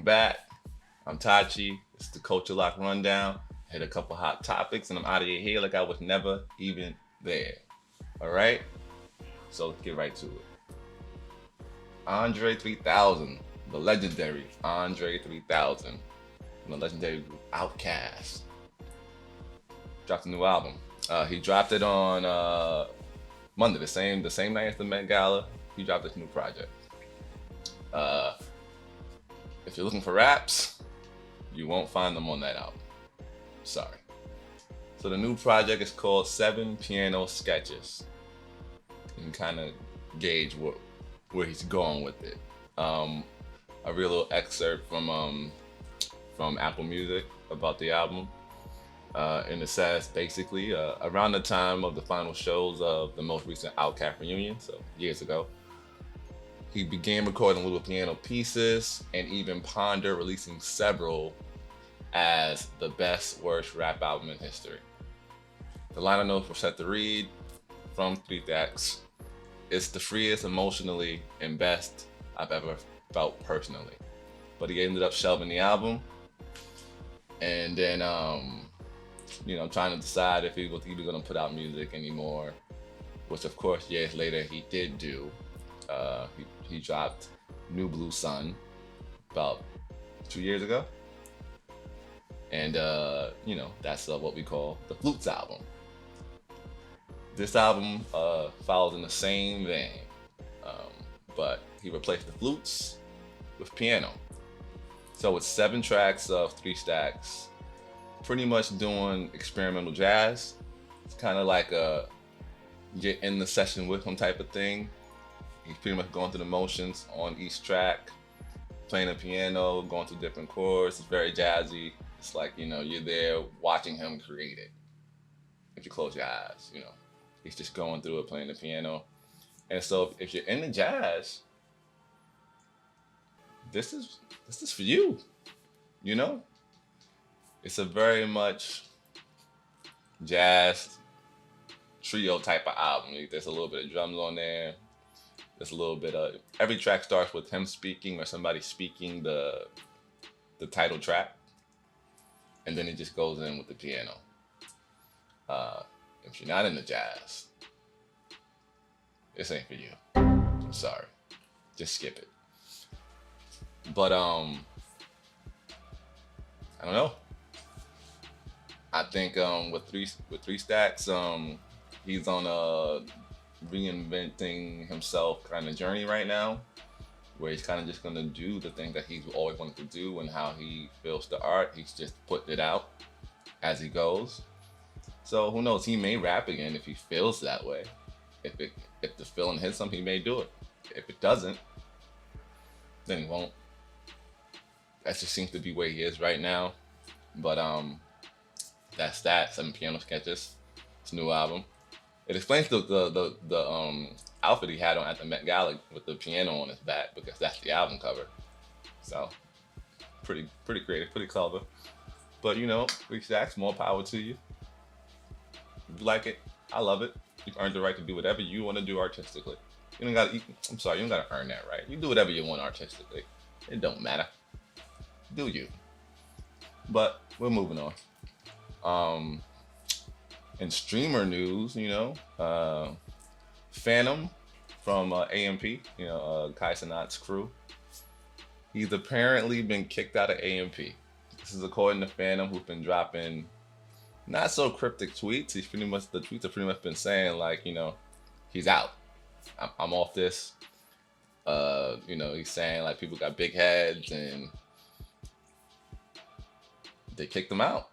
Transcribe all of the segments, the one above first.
back. I'm Tachi. It's the Culture Lock Rundown. Hit a couple hot topics and I'm out of your hair like I was never even there. All right? So let's get right to it. Andre 3000, the legendary Andre 3000, from the legendary group Outkast, dropped a new album. He dropped it on Monday, the same night as the Met Gala. He dropped this new project. If you're looking for raps, you won't find them on that album. Sorry. So the new project is called 7 Piano Sketches. You can kind of gauge where he's going with it. I read a little excerpt from Apple Music about the album. And it says basically around the time of the final shows of the most recent Outkast reunion, so years ago, he began recording little piano pieces and even pondered releasing several as the best worst rap album in history. The liner notes were set to read from 3 Stacks. It's the freest emotionally and best I've ever felt personally. But he ended up shelving the album, and then trying to decide if he was even gonna put out music anymore, which of course years later he did do. He dropped New Blue Sun about 2 years ago, and that's what we call the Flutes album. This album follows in the same vein, but he replaced the flutes with piano. So it's 7 tracks of 3 Stacks, pretty much doing experimental jazz. It's kind of like a get in the session with him type of thing. He's pretty much going through the motions on each track, playing the piano, going through different chords. It's very jazzy. It's like, you're there watching him create it. If you close your eyes, he's just going through it, playing the piano. And so if you're into jazz, this is for you, It's a very much jazz trio type of album. There's a little bit of drums on there. There's a little bit of, every track starts with him speaking or somebody speaking the title track. And then it just goes in with the piano. If you're not into jazz, this ain't for you. I'm sorry. Just skip it. But I don't know. I think with three stacks, he's on a reinventing himself kind of journey right now, where he's kind of just gonna do the thing that he's always wanted to do and how he feels the art. He's just putting it out as he goes. So who knows? He may rap again if he feels that way. If the feeling hits him, he may do it. If it doesn't, then he won't. That just seems to be where he is right now. But that's that. 7 Piano Sketches. It's a new album. It explains the outfit he had on at the Met Gala with the piano on his back, because that's the album cover. So pretty creative, pretty clever. But 3 Stacks, more power to you. If you like it, I love it. You've earned the right to do whatever you want to do artistically. You don't gotta earn that right. You do whatever you want artistically. It don't matter. Do you? But we're moving on. In streamer news, Fanum from AMP, Kai Cenat's crew. He's apparently been kicked out of AMP. This is according to Fanum, who's been dropping not so cryptic tweets. The tweets have pretty much been saying like, he's out. I'm off this. He's saying like people got big heads and they kicked him out.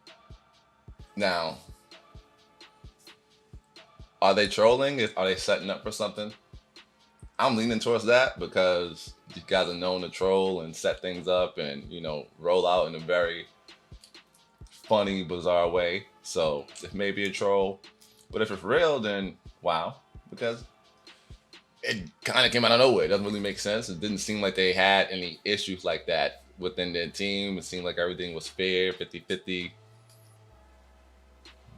Now, are they trolling? Are they setting up for something? I'm leaning towards that, because these guys are known to troll and set things up and, roll out in a very funny, bizarre way. So it may be a troll. But if it's real, then wow. Because it kind of came out of nowhere. It doesn't really make sense. It didn't seem like they had any issues like that within their team. It seemed like everything was fair, 50-50.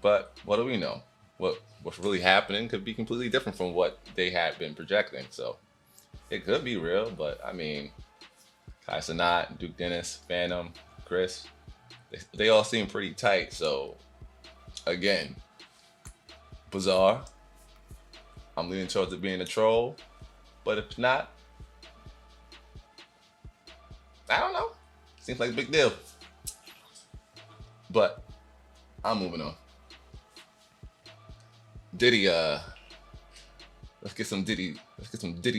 But what do we know? What's really happening could be completely different from what they had been projecting. So it could be real, but I mean, Kai Cenat, Duke Dennis, Fanum, Chris. They all seem pretty tight. So again, bizarre. I'm leaning towards it being a troll, but if not, I don't know. Seems like a big deal. But I'm moving on. Diddy, let's get some Diddy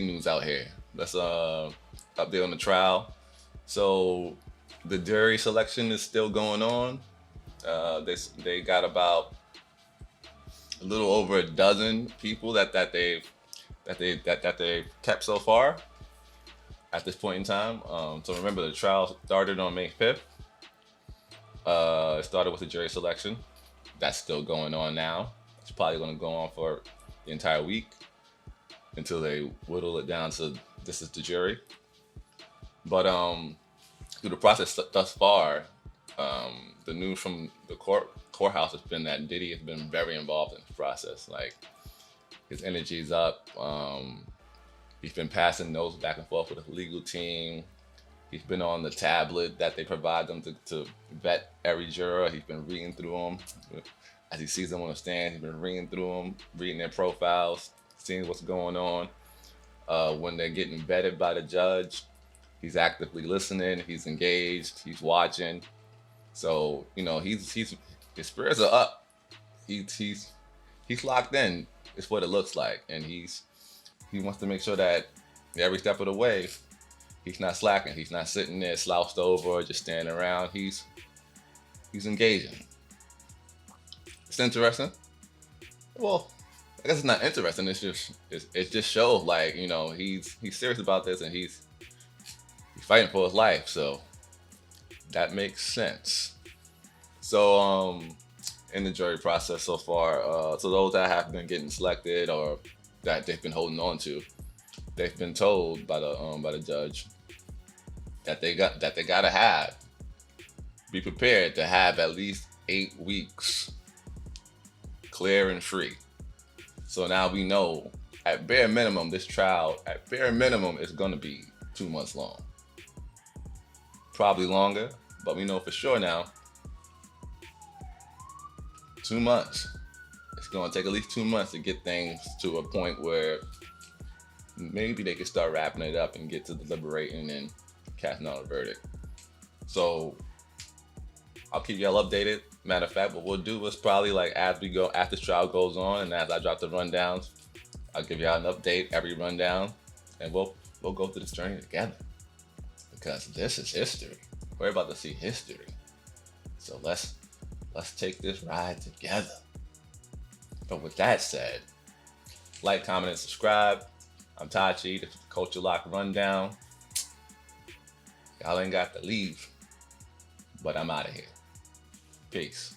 news out here. Let's update on the trial. So the jury selection is still going on. They got about a little over a dozen people that they've kept so far at this point in time. So remember, the trial started on May 5th. It started with the jury selection. That's still going on now. It's probably going to go on for the entire week until they whittle it down to this is the jury. But through the process thus far, the news from the courthouse has been that Diddy has been very involved in the process. Like, his energy's up. He's been passing notes back and forth with the legal team. He's been on the tablet that they provide them to vet every juror. He's been reading through them. As he sees them on the stand, he's been reading through them, reading their profiles, seeing what's going on. When they're getting vetted by the judge, he's actively listening. He's engaged. He's watching. So his spirits are up. He's locked in. Is what it looks like, and he wants to make sure that every step of the way, he's not slacking. He's not sitting there slouched over or just standing around. He's engaging. It's interesting. Well, I guess it's not interesting. It just shows like he's serious about this and he's fighting for his life. So that makes sense. So in the jury process so far, so those that have been getting selected or that they've been holding on to, they've been told by the judge that they gotta be prepared to have at least 8 weeks clear and free. So now we know at bare minimum this trial is gonna be 2 months long. Probably longer, but we know for sure now 2 months. It's gonna take at least 2 months to get things to a point where maybe they can start wrapping it up and get to deliberating and casting out a verdict. So I'll keep y'all updated. Matter of fact, what we'll do is probably like as this trial goes on and as I drop the rundowns, I'll give y'all an update every rundown, and we'll go through this journey together because this is history. We're about to see history. So let's take this ride together. But with that said, like, comment, and subscribe. I'm Tachi. This is the Culture Lock Rundown. Y'all ain't got to leave, but I'm out of here. Peace.